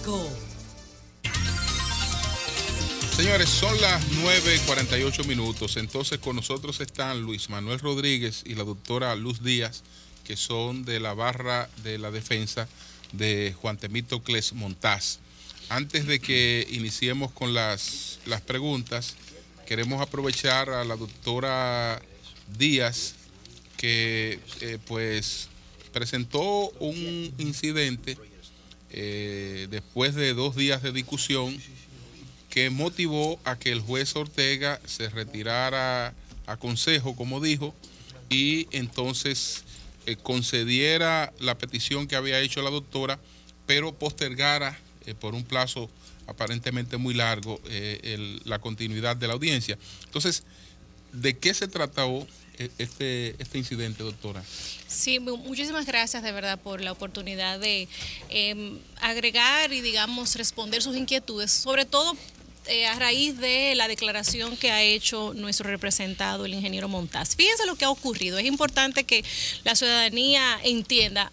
5. Señores, son las 9:48. Entonces con nosotros están Luis Manuel Rodríguez y la doctora Luz Díaz, que son de la barra de la defensa de Juan Temístocles Montaz. Antes de que iniciemos con las preguntas, queremos aprovechar a la doctora Díaz, que pues presentó un incidente después de 2 días de discusión que motivó a que el juez Ortega se retirara a consejo, como dijo, y entonces concediera la petición que había hecho la doctora, pero postergara por un plazo aparentemente muy largo la continuidad de la audiencia. Entonces, ¿de qué se trató este incidente, doctora? Sí, muchísimas gracias de verdad por la oportunidad de agregar y, digamos, responder sus inquietudes, sobre todo a raíz de la declaración que ha hecho nuestro representado, el ingeniero Montaz. Fíjense lo que ha ocurrido. Es importante que la ciudadanía entienda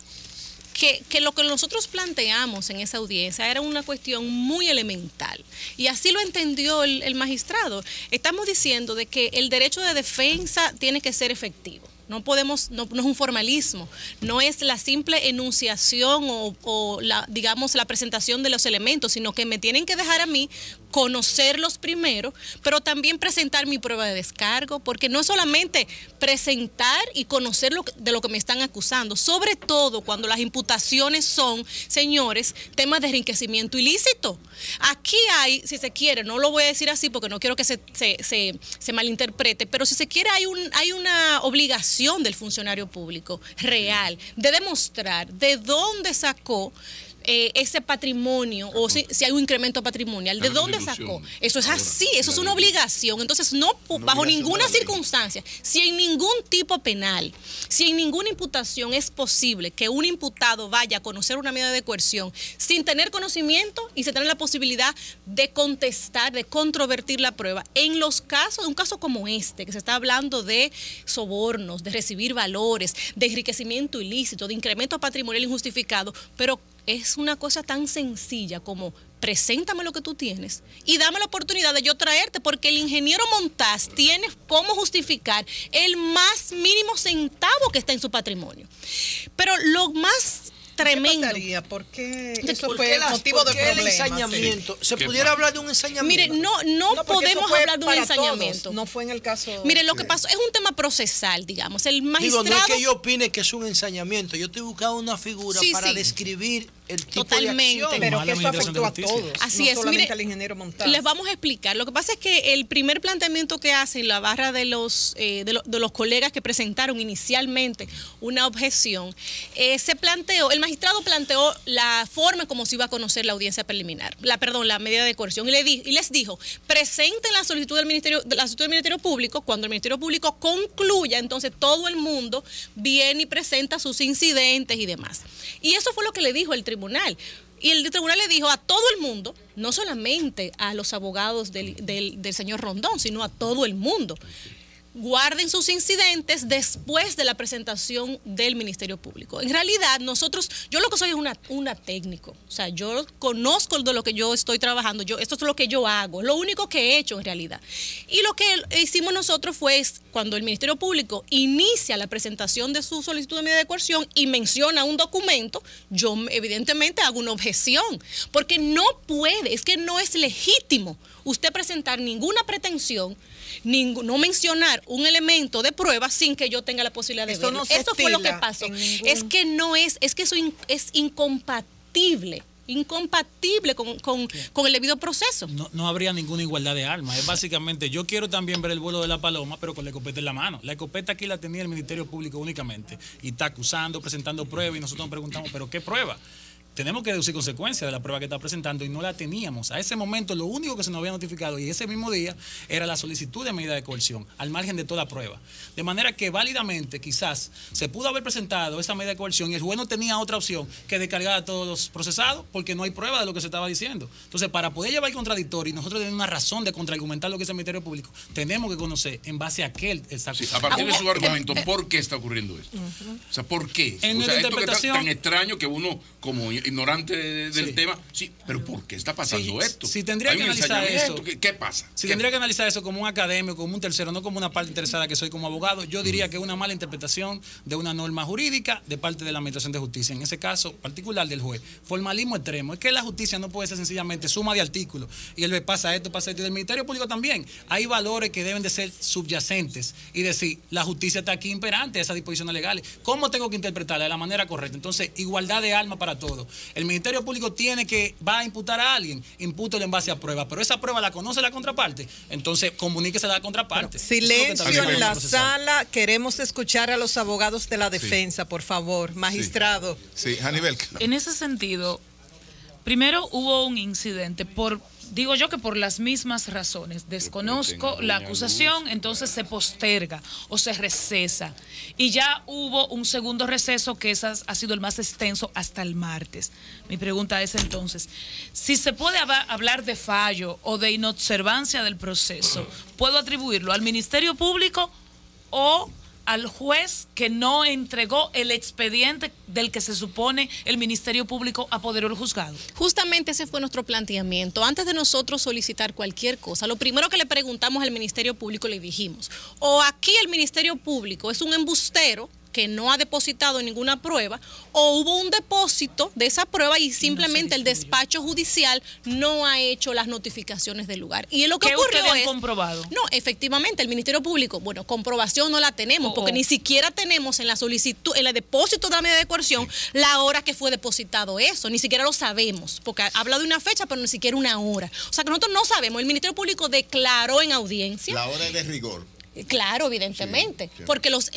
que lo que nosotros planteamos en esa audiencia era una cuestión muy elemental, y así lo entendió el magistrado. Estamos diciendo de que el derecho de defensa tiene que ser efectivo. No podemos, no es un formalismo, no es la simple enunciación o digamos, la presentación de los elementos, sino que me tienen que dejar a mí conocerlos primero, pero también presentar mi prueba de descargo, porque no solamente presentar y conocer de lo que me están acusando, sobre todo cuando las imputaciones son, señores, temas de enriquecimiento ilícito. Aquí hay, si se quiere, no lo voy a decir así porque no quiero que se malinterprete, pero si se quiere hay una obligación del funcionario público real de demostrar de dónde sacó ese patrimonio, o si hay un incremento patrimonial, ¿de dónde sacó? Eso es así, eso es una obligación. Entonces, no bajo ninguna circunstancia, si en ningún tipo penal, si en ninguna imputación es posible que un imputado vaya a conocer una medida de coerción sin tener conocimiento y sin tener la posibilidad de contestar, de controvertir la prueba. En los casos, un caso como este, que se está hablando de sobornos, de recibir valores, de enriquecimiento ilícito, de incremento patrimonial injustificado, pero es una cosa tan sencilla como preséntame lo que tú tienes y dame la oportunidad de yo traerte, porque el ingeniero Montaz tiene cómo justificar el más mínimo centavo que está en su patrimonio. Pero lo más tremendo. ¿Por qué eso fue el motivo del problema? El ensañamiento. Sí. ¿Se pudiera hablar de un ensañamiento? Mire, no podemos hablar de un ensañamiento. Todos. No fue en el caso. Mire, lo que pasó es un tema procesal, digamos. El magistrado. Digo, no es que yo opine que es un ensañamiento. Yo estoy buscando una figura para describir el tipo totalmente de acción. Pero que eso afectó a todos. Así no es. Solamente mire, al ingeniero Montaz. Les vamos a explicar. Lo que pasa es que el primer planteamiento que hace la barra de los colegas que presentaron inicialmente una objeción, se planteó, el magistrado planteó la forma como se iba a conocer la audiencia preliminar, la medida de coerción, y les dijo, presenten la solicitud del Ministerio Público. Cuando el Ministerio Público concluya, entonces todo el mundo viene y presenta sus incidentes y demás. Y eso fue lo que le dijo el tribunal. Y el tribunal le dijo a todo el mundo, no solamente a los abogados del señor Rondón, sino a todo el mundo: guarden sus incidentes después de la presentación del Ministerio Público. En realidad, yo lo que soy es una técnico. O sea, yo conozco de lo que yo estoy trabajando. Esto es lo que yo hago, lo único que he hecho en realidad. Y lo que hicimos nosotros fue, cuando el Ministerio Público inicia la presentación de su solicitud de medida de coerción y menciona un documento, yo evidentemente hago una objeción, porque no puede, es que no es legítimo usted presentar ninguna pretensión, no mencionar un elemento de prueba sin que yo tenga la posibilidad de verlo. Eso fue lo que pasó. Es que eso es incompatible con el debido proceso. No habría ninguna igualdad de armas. Es básicamente, yo quiero también ver el vuelo de la paloma, pero con la escopeta en la mano. La escopeta aquí la tenía el Ministerio Público únicamente, y está acusando, presentando pruebas, y nosotros nos preguntamos, ¿pero qué prueba? Tenemos que deducir consecuencias de la prueba que está presentando, y no la teníamos. A ese momento lo único que se nos había notificado, y ese mismo día, era la solicitud de medida de coerción, al margen de toda prueba. De manera que válidamente quizás se pudo haber presentado esa medida de coerción y el juez no tenía otra opción que descargar a todos los procesados, porque no hay prueba de lo que se estaba diciendo. Entonces, para poder llevar el contradictorio y nosotros tener una razón de contraargumentar lo que es el Ministerio Público, tenemos que conocer en base a qué está a partir de su argumento, ¿por qué está ocurriendo esto? O sea, ¿por qué? En o sea, esto interpretación, que es tan extraño que uno, como ignorante del tema, sí, pero ¿por qué está pasando esto? Si tendría que analizar eso, ¿qué pasa? Si tendría que analizar eso como un académico, como un tercero, no como una parte interesada que soy como abogado, yo diría que es una mala interpretación de una norma jurídica de parte de la Administración de Justicia, en ese caso particular del juez. Formalismo extremo. Es que la justicia no puede ser sencillamente suma de artículos y él pasa esto. Y del Ministerio Público también. Hay valores que deben de ser subyacentes y decir, la justicia está aquí imperante a esas disposiciones legales. ¿Cómo tengo que interpretarla? De la manera correcta. Entonces, igualdad de armas para todos. El Ministerio Público va a imputar a alguien, impútelo en base a prueba, pero esa prueba la conoce la contraparte, entonces comuníquese a la contraparte. Silencio en la sala, queremos escuchar a los abogados de la defensa, por favor, magistrado. Sí, Hannibal. En ese sentido, primero hubo un incidente digo yo que por las mismas razones. Desconozco la acusación, entonces se posterga o se recesa. Y ya hubo un segundo receso que ha sido el más extenso hasta el martes. Mi pregunta es entonces, si se puede hablar de fallo o de inobservancia del proceso, ¿puedo atribuirlo al Ministerio Público o al juez que no entregó el expediente del que se supone el Ministerio Público apoderó el juzgado? Justamente ese fue nuestro planteamiento. Antes de nosotros solicitar cualquier cosa, lo primero que le preguntamos al Ministerio Público le dijimos, o aquí el Ministerio Público es un embustero que no ha depositado ninguna prueba, o hubo un depósito de esa prueba y simplemente el despacho judicial no ha hecho las notificaciones del lugar. Y lo que ocurrió ustedes han comprobado? No, efectivamente, el Ministerio Público, bueno, comprobación no la tenemos, porque ni siquiera tenemos en la solicitud, en el depósito de la medida de coerción, la hora que fue depositado eso, ni siquiera lo sabemos, porque habla de una fecha, pero ni siquiera una hora. O sea que nosotros no sabemos, el Ministerio Público declaró en audiencia. La hora es de rigor. Claro, evidentemente, porque los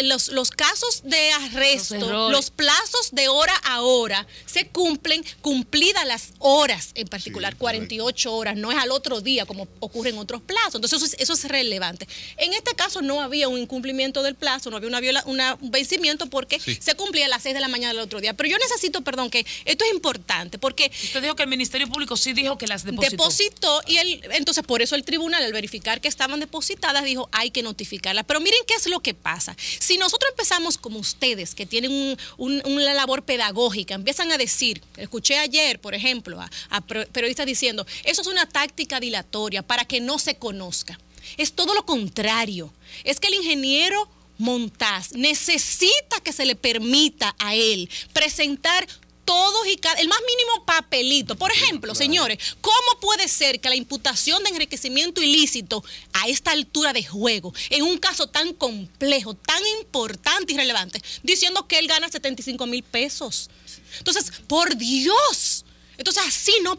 casos de arresto, los plazos de hora a hora se cumplen cumplidas las horas, en particular 48 horas, no es al otro día como ocurre en otros plazos. Entonces eso es relevante. En este caso no había un incumplimiento del plazo, no había un vencimiento porque se cumplía a las 6 de la mañana del otro día. Pero yo necesito, perdón, que esto es importante porque... Usted dijo que el Ministerio Público sí dijo que las depositó. Y entonces por eso el tribunal al verificar que estaban depositadas dijo hay que notificar. Pero miren qué es lo que pasa. Si nosotros empezamos como ustedes, que tienen una labor pedagógica, empiezan a decir, escuché ayer, por ejemplo, a periodistas diciendo, eso es una táctica dilatoria para que no se conozca. Es todo lo contrario. Es que el ingeniero Montaz necesita que se le permita a él presentar todos y cada, el más mínimo papelito. Por ejemplo, señores, ¿cómo puede ser que la imputación de enriquecimiento ilícito a esta altura de juego, en un caso tan complejo, tan importante y relevante, diciendo que él gana 75 mil pesos? Entonces, por Dios. Entonces, así no,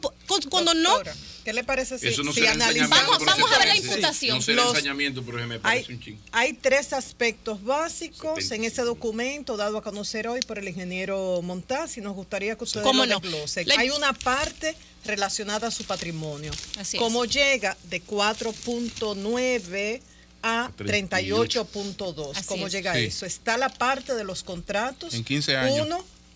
cuando Doctora, no... ¿Qué le parece si, eso no si analizamos? Vamos a ver la imputación. No será ensañamiento, pero me parece un chingo. Hay tres aspectos básicos en ese documento dado a conocer hoy por el ingeniero Montaz y nos gustaría que ustedes lo desglosen. Hay una parte relacionada a su patrimonio. Así cómo llega de 4.9 a 38.2. ¿Cómo llega eso? Está la parte de los contratos. En 15 años.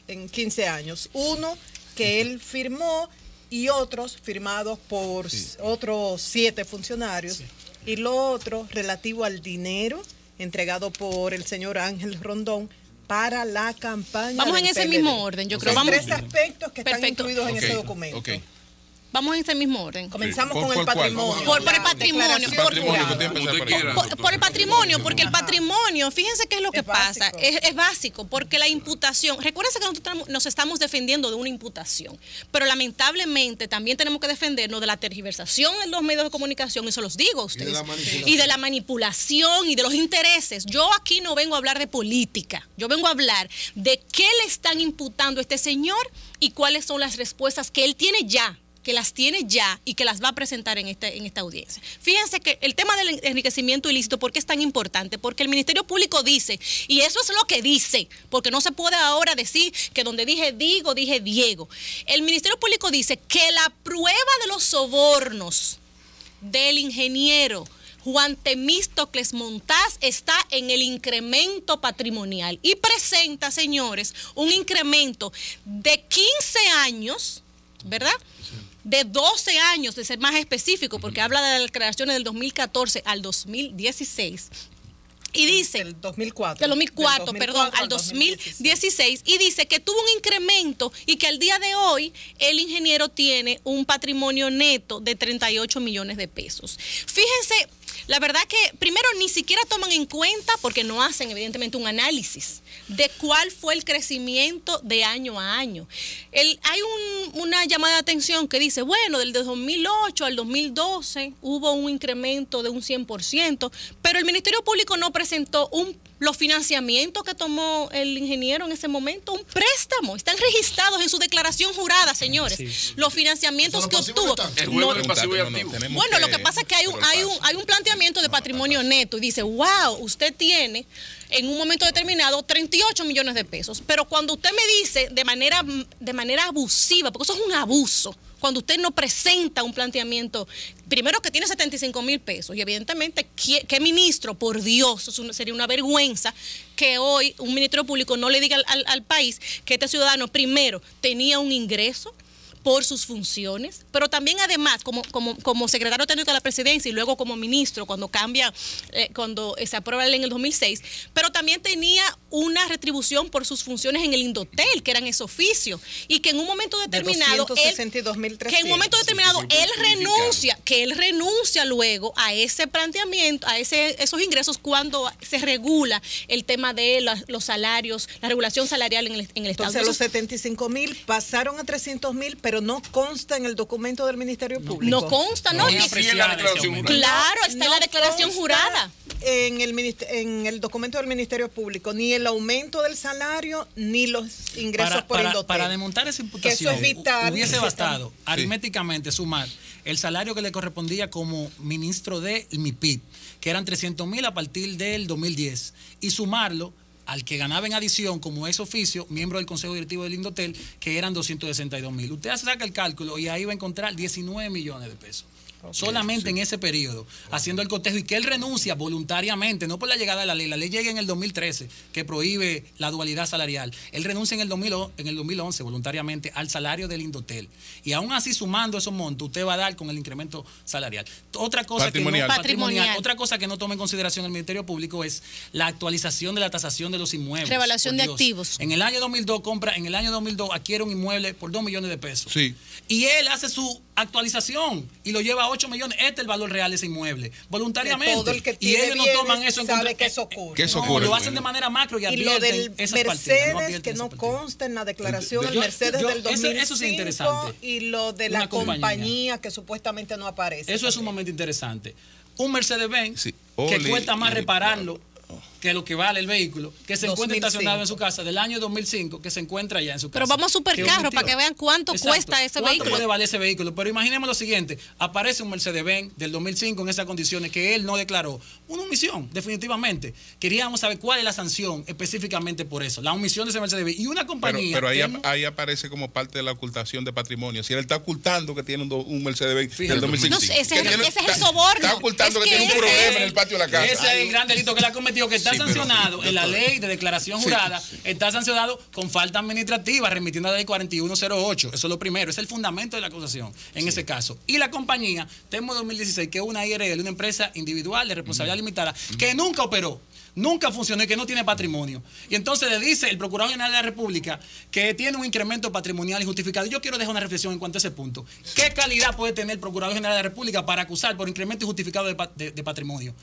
En 15 años. Uno que él firmó y otros firmados por otros 7 funcionarios. Y lo otro relativo al dinero entregado por el señor Ángel Rondón para la campaña. Vamos en ese mismo orden, yo creo. Vamos 3 aspectos que están incluidos en ese documento. Vamos en ese mismo orden. Comenzamos con el patrimonio. Por el patrimonio. Por el patrimonio, porque el patrimonio, fíjense qué es lo que pasa. Es básico, porque la imputación, recuérdense que nosotros nos estamos defendiendo de una imputación, pero lamentablemente también tenemos que defendernos de la tergiversación en los medios de comunicación, eso los digo a ustedes, y de la manipulación y de los intereses. Yo aquí no vengo a hablar de política, yo vengo a hablar de qué le están imputando a este señor y cuáles son las respuestas que él tiene ya, que las tiene ya y que las va a presentar en esta audiencia. Fíjense que el tema del enriquecimiento ilícito, ¿por qué es tan importante? Porque el Ministerio Público dice, y eso es lo que dice, porque no se puede ahora decir que donde dije Diego. El Ministerio Público dice que la prueba de los sobornos del ingeniero Juan Temístocles Montaz está en el incremento patrimonial y presenta, señores, un incremento de 15 años, ¿verdad? De 12 años, de ser más específico, porque habla de las declaraciones del 2014 al 2016, Y dice, del 2004. Del 2004, Del perdón, 2004 al 2016. Y dice que tuvo un incremento y que al día de hoy el ingeniero tiene un patrimonio neto de 38 millones de pesos. Fíjense, la verdad que primero ni siquiera toman en cuenta, porque no hacen evidentemente un análisis de cuál fue el crecimiento de año a año. Hay una llamada de atención que dice, bueno, del 2008 al 2012 hubo un incremento de un 100%, pero el Ministerio Público no presentó los financiamientos que tomó el ingeniero en ese momento, un préstamo. Están registrados en su declaración jurada, señores. Sí. Los financiamientos que obtuvo. Bueno, lo que pasa es que hay un planteamiento de patrimonio neto y dice, wow, usted tiene en un momento determinado 38 millones de pesos. Pero cuando usted me dice de manera abusiva, porque eso es un abuso, cuando usted no presenta un planteamiento, primero que tiene 75 mil pesos, y evidentemente, ¿qué ministro? Por Dios, eso sería una vergüenza que hoy un ministerio público no le diga al país que este ciudadano primero tenía un ingreso por sus funciones, pero también además como secretario técnico de la presidencia y luego como ministro cuando se aprueba la ley en el 2006, pero también tenía una retribución por sus funciones en el Indotel, que eran ese oficio, y que en un momento determinado él renuncia luego a ese planteamiento, a esos ingresos cuando se regula el tema de los salarios, la regulación salarial en el Estado. Entonces los 75,000 pasaron a 300,000, pero no consta en el documento del Ministerio Público. No consta, ¿no? Claro, está en la declaración jurada. En el documento del Ministerio Público, ni el aumento del salario, ni los ingresos por Indotel. Para desmontar esa imputación, eso es vital, hubiese bastado aritméticamente sumar el salario que le correspondía como ministro de MIPID, que eran 300,000 a partir del 2010, y sumarlo al que ganaba en adición como ex oficio, miembro del Consejo Directivo del Indotel, que eran 262,000. Usted saca el cálculo y ahí va a encontrar 19 millones de pesos. Solamente en ese periodo, haciendo el cotejo, y que él renuncia voluntariamente, no por la llegada de la ley llega en el 2013, que prohíbe la dualidad salarial, él renuncia en el 2011 voluntariamente al salario del Indotel, y aún así sumando esos montos, usted va a dar con el incremento salarial. Otra cosa patrimonial. Otra cosa que no toma en consideración el Ministerio Público es la actualización de la tasación de los inmuebles. Revaluación de activos. En el año 2002 adquiere un inmueble por 2 millones de pesos. Sí. Y él hace su actualización y lo lleva a 8 millones. Este es el valor real de ese inmueble, voluntariamente. Todo el que y ellos no toman eso en cuenta. Que eso ocurre. ¿Qué eso ocurre? Lo hacen de manera macro y advierten lo del esas Mercedes, partidas, que no consta en la declaración del Mercedes del 2005, eso sí es interesante. Y lo de la compañía que supuestamente no aparece. Eso también es sumamente interesante. Un Mercedes-Benz que cuesta más repararlo que lo que vale el vehículo, que se encuentra estacionado en su casa del año 2005, que se encuentra ya en su casa. Pero vamos a Supercarro para que vean cuánto cuesta ese vehículo. ¿Cuánto puede valer ese vehículo? Pero imaginemos lo siguiente, aparece un Mercedes-Benz del 2005 en esas condiciones que él no declaró. Una omisión, definitivamente. Queríamos saber cuál es la sanción específicamente por eso, la omisión de ese Mercedes-Benz. Y una compañía... Pero ahí aparece como parte de la ocultación de patrimonio. Si él está ocultando que tiene un Mercedes-Benz del 2005. No, ese es el soborno. Está ocultando que tiene un problema en el patio de la casa. Ese es el gran delito que él ha cometido, que está sancionado en la ley de declaración jurada, está sancionado con falta administrativa, remitiendo a la ley 4108. Eso es lo primero, es el fundamento de la acusación en ese caso. Y la compañía, Temo 2016, que es una IRL, una empresa individual de responsabilidad limitada, que nunca operó, nunca funcionó y que no tiene patrimonio. Y entonces le dice el Procurador General de la República que tiene un incremento patrimonial injustificado. Y yo quiero dejar una reflexión en cuanto a ese punto. ¿Qué calidad puede tener el Procurador General de la República para acusar por incremento injustificado de patrimonio?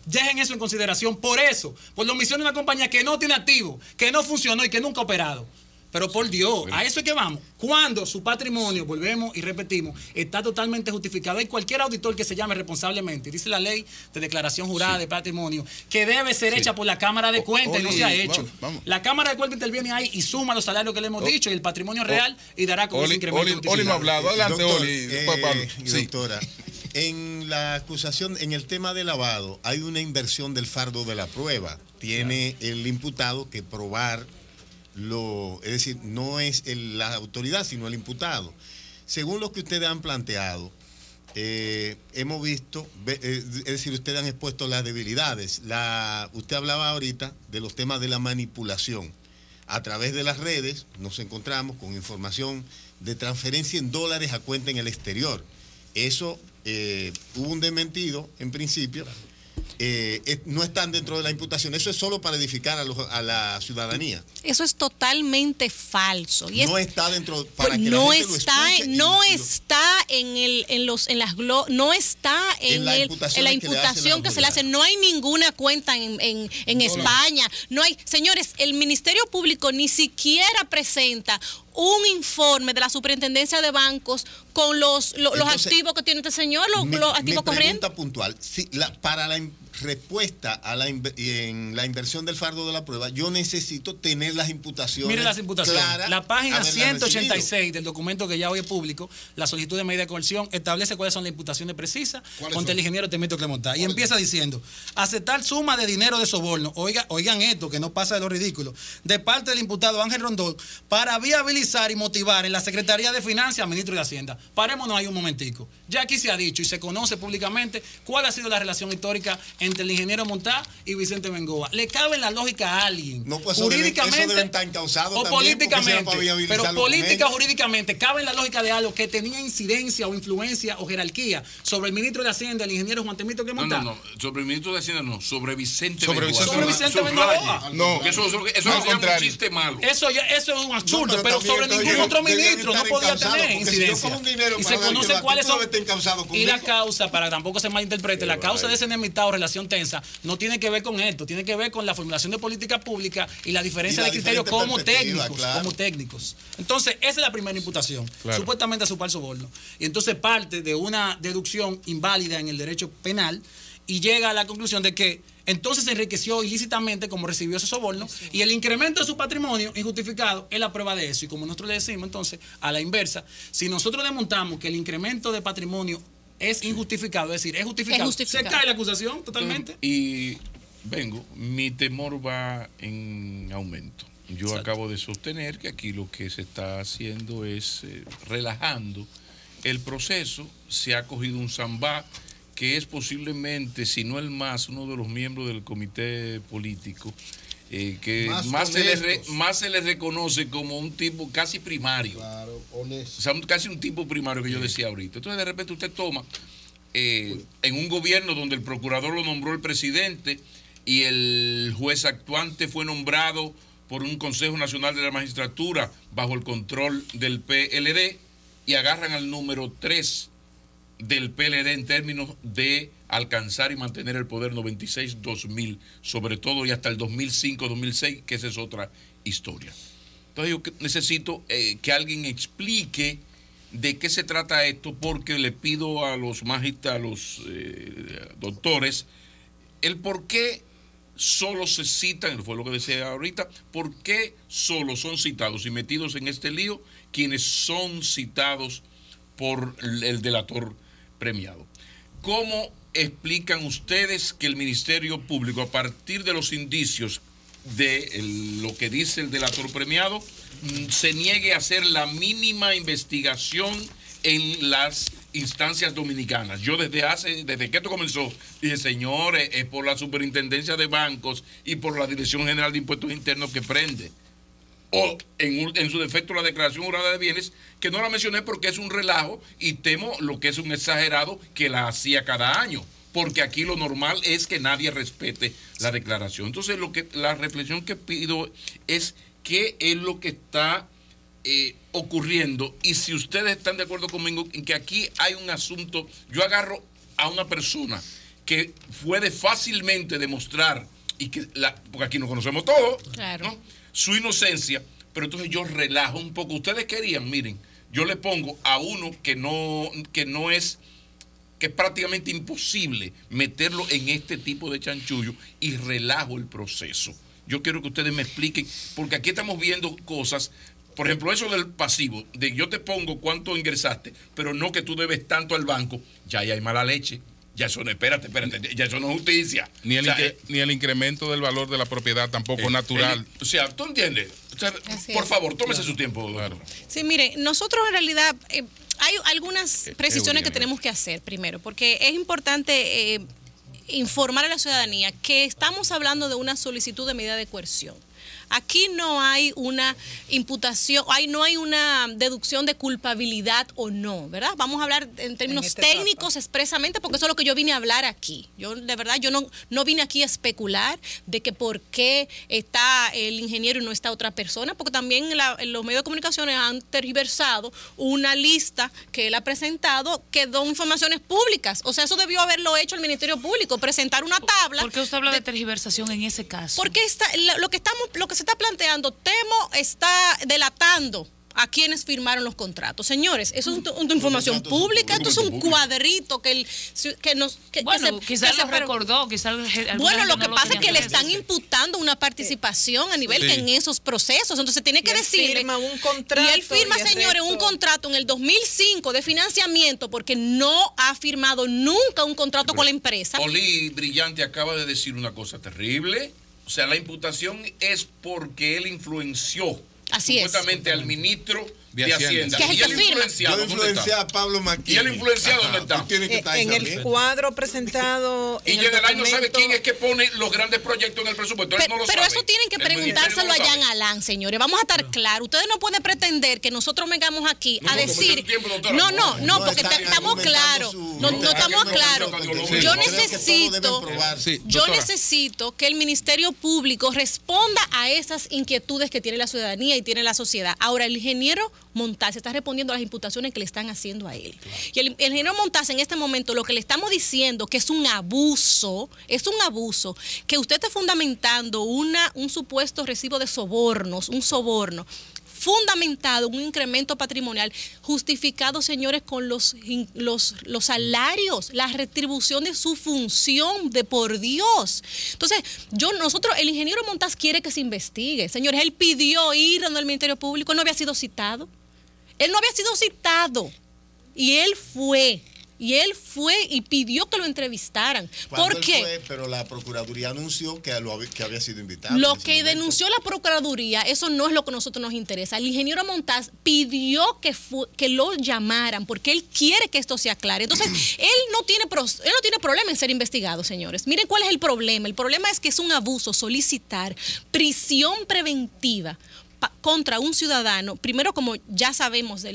Dejen eso en consideración por la omisión de una compañía que no tiene activo, que no funcionó y que nunca ha operado. Pero por Dios, a eso es que vamos. Cuando su patrimonio, volvemos y repetimos, está totalmente justificado. Hay cualquier auditor que se llame responsablemente, dice la ley de declaración jurada de patrimonio, que debe ser hecha por la Cámara de Cuentas y no se ha hecho. Vamos. La Cámara de Cuentas interviene ahí y suma los salarios que le hemos dicho y el patrimonio real y dará como ese incremento justificado. Oli no ha hablado. Adelante, doctor, Oli. Después Pablo. Doctora, en la acusación, en el tema de lavado, hay una inversión del fardo de la prueba. Tiene el imputado que probar es decir, no es la autoridad, sino el imputado. Según lo que ustedes han planteado, hemos visto, es decir, ustedes han expuesto las debilidades. Usted hablaba ahorita de los temas de la manipulación. A través de las redes nos encontramos con información de transferencia en dólares a cuenta en el exterior. Eso hubo un desmentido en principio, no están dentro de la imputación. Eso es solo para edificar a la ciudadanía. Eso es totalmente falso. Y no está dentro para que no la gente está, lo escuche no está no está en la imputación que se le hace. No hay ninguna cuenta en España. No hay, señores, el Ministerio Público ni siquiera presenta un informe de la Superintendencia de Bancos con los activos que tiene este señor, los activos corrientes. Pregunta puntual. Si para la respuesta en la inversión del fardo de la prueba, yo necesito tener las imputaciones. Mire las imputaciones. Claras, la página 186 del documento que ya hoy es público, la solicitud de medida de coerción, establece cuáles son las imputaciones precisas contra el ingeniero Temito Clemontá. Y empieza diciendo: aceptar suma de dinero de soborno, oigan esto, que no pasa de lo ridículo, de parte del imputado Ángel Rondón, para viabilizar y motivar en la Secretaría de Finanzas al ministro de Hacienda. Parémonos ahí un momentico. Ya aquí se ha dicho y se conoce públicamente cuál ha sido la relación histórica entre el ingeniero Montá y Vicente Bengoa. ¿Le cabe en la lógica a alguien? No, pues jurídicamente eso deben estar encausados o también, políticamente, pero política jurídicamente, ¿cabe en la lógica de algo que tenía incidencia o influencia o jerarquía sobre el ministro de Hacienda, el ingeniero Juan Temito Clemontá? No, sobre el ministro de Hacienda no, sobre Vicente Bengoa. Sobre Vicente Bengoa. No, eso no se llama un chiste malo. Eso es un absurdo, pero sobre ningún otro ministro no podía tener incidencia. Y se conocen cuáles son. Y la causa, para tampoco se malinterprete, la causa de esa enemistad o relación tensa no tiene que ver con esto, tiene que ver con la formulación de política pública y la diferencia de criterios como técnicos. Entonces, esa es la primera imputación, supuestamente a su falso soborno. Y entonces parte de una deducción inválida en el derecho penal y llega a la conclusión de que entonces se enriqueció ilícitamente como recibió ese soborno y el incremento de su patrimonio injustificado es la prueba de eso. Y como nosotros le decimos entonces, a la inversa, si nosotros demostramos que el incremento de patrimonio es injustificado, es decir, es justificado, se cae la acusación totalmente. Y mi temor va en aumento. Yo acabo de sostener que aquí lo que se está haciendo es relajando el proceso. Se ha cogido un zambá que es posiblemente, si no el más, uno de los miembros del comité político, que más se le reconoce como un tipo casi primario. Claro, honesto. O sea, casi un tipo primario que yo decía ahorita. Entonces, de repente usted toma en un gobierno donde el procurador lo nombró el presidente y el juez actuante fue nombrado por un Consejo Nacional de la Magistratura bajo el control del PLD, y agarran al número 3 del PLD en términos de alcanzar y mantener el poder 96-2000, sobre todo, y hasta el 2005-2006, que esa es otra historia. Entonces yo necesito que alguien explique de qué se trata esto, porque le pido a los doctores el por qué solo se citan, fue lo que decía ahorita, por qué solo son citados y metidos en este lío quienes son citados por el delator premiado. ¿Cómo explican ustedes que el Ministerio Público, a partir de los indicios de lo que dice el delator premiado, se niegue a hacer la mínima investigación en las instancias dominicanas? Yo desde que esto comenzó, dije, señores, es por la Superintendencia de Bancos y por la Dirección General de Impuestos Internos que prende. O en su defecto la declaración jurada de bienes, que no la mencioné porque es un relajo y temo lo que es un exagerado que la hacía cada año, porque aquí lo normal es que nadie respete la declaración. Entonces la reflexión que pido es qué es lo que está ocurriendo, y si ustedes están de acuerdo conmigo en que aquí hay un asunto. Yo agarro a una persona que puede fácilmente demostrar, y porque aquí nos conocemos todos, claro, ¿no?, su inocencia, pero entonces yo relajo un poco. Ustedes querían, miren, yo le pongo a uno que es prácticamente imposible meterlo en este tipo de chanchullo, y relajo el proceso. Yo quiero que ustedes me expliquen, porque aquí estamos viendo cosas, por ejemplo, eso del pasivo, de yo te pongo cuánto ingresaste, pero no que tú debes tanto al banco, ya ahí hay mala leche. Ya eso no, espérate, ya eso no es justicia. Ni el incremento del valor de la propiedad tampoco natural. O sea, ¿tú entiendes? O sea, por favor, tómese su tiempo, doctor. Sí, mire, nosotros en realidad hay algunas precisiones que tenemos que hacer primero, porque es importante informar a la ciudadanía que estamos hablando de una solicitud de medida de coerción. Aquí no hay una imputación, no hay una deducción de culpabilidad o no, ¿verdad? Vamos a hablar en términos técnicos expresamente, porque eso es lo que yo vine a hablar aquí. Yo, de verdad, yo no vine aquí a especular de que por qué está el ingeniero y no está otra persona, porque también los medios de comunicación han tergiversado una lista que él ha presentado que son informaciones públicas. O sea, eso debió haberlo hecho el Ministerio Público, presentar una tabla. ¿Por qué usted habla de tergiversación en ese caso? Porque lo que se está planteando, Temo está delatando a quienes firmaron los contratos. Señores, eso es una información pública, esto es un cuadrito quizás lo recordó, quizás. Bueno, lo que pasa es que le están imputando una participación a nivel que en esos procesos, entonces tiene que decirle. Un contrato, y él firma, señores, un contrato en el 2005 de financiamiento porque no ha firmado nunca un contrato con la empresa. Oli Brillante acaba de decir una cosa terrible. O sea, la imputación es porque él influenció supuestamente al ministro de Hacienda. ¿Qué es el y el influenciado, yo influencié a Pablo Maquini. ¿Y el influenciado dónde está? Tiene que estar en el cuadro presentado. Y llega el año, ¿sabe quién es que pone los grandes proyectos en el presupuesto? Él no lo pero sabe. eso tienen que preguntárselo a Jan Alain, señores. Vamos a estar claros. Ustedes no pueden pretender que nosotros vengamos aquí a decir. No, porque estamos claros. No estamos claros. Yo necesito que el Ministerio Público responda a esas inquietudes que tiene la ciudadanía y tiene la sociedad. Ahora, el ingeniero Montaz está respondiendo a las imputaciones que le están haciendo a él. Y el ingeniero Montaz en este momento lo que le estamos diciendo que es un abuso, que usted esté fundamentando un supuesto recibo de sobornos, un soborno fundamentado, un incremento patrimonial justificado, señores, con los salarios, la retribución de su función, de por Dios. Entonces, el ingeniero Montaz quiere que se investigue. Señores, él pidió ir donde el Ministerio Público, no había sido citado. Él no había sido citado. Y él fue y pidió que lo entrevistaran. ¿Por qué? Pero la Procuraduría anunció que había sido invitado. Lo que denunció la Procuraduría, eso no es lo que a nosotros nos interesa. El ingeniero Montaz pidió que lo llamaran porque él quiere que esto se aclare. Entonces, él no tiene problema en ser investigado, señores. Miren cuál es el problema. El problema es que es un abuso solicitar prisión preventiva contra un ciudadano, primero como ya sabemos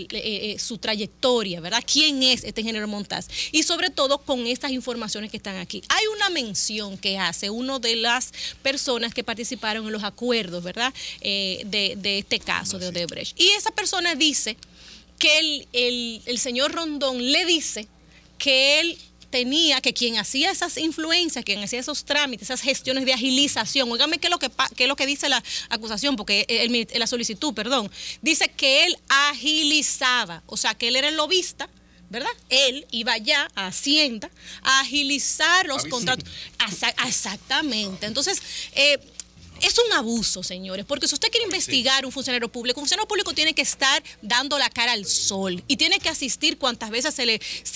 su trayectoria, ¿verdad? ¿Quién es este ingeniero Montaz? Y sobre todo con estas informaciones que están aquí. Hay una mención que hace una de las personas que participaron en los acuerdos, ¿verdad? De este caso de Odebrecht. Y esa persona dice que el señor Rondón le dice que él tenía que quien hacía esas influencias, quien hacía esos trámites, esas gestiones de agilización, óigame qué es lo que dice la acusación, porque la solicitud, perdón, dice que él agilizaba, o sea, que él era el lobista, ¿verdad? Él iba allá a Hacienda a agilizar los contratos. Exactamente. Entonces, es un abuso, señores, porque si usted quiere investigar un funcionario público tiene que estar dando la cara al sol y tiene que asistir cuantas veces se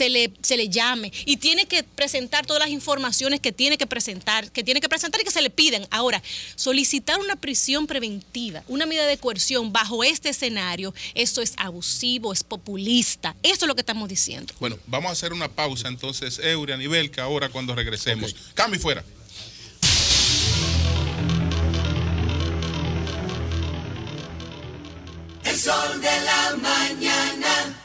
le llame y tiene que presentar todas las informaciones que tiene que presentar y que se le piden. Ahora, solicitar una prisión preventiva, una medida de coerción bajo este escenario, eso es abusivo, es populista. Eso es lo que estamos diciendo. Bueno, vamos a hacer una pausa entonces, Eury, a nivel que ahora cuando regresemos. Cambio y fuera. El sol de la mañana.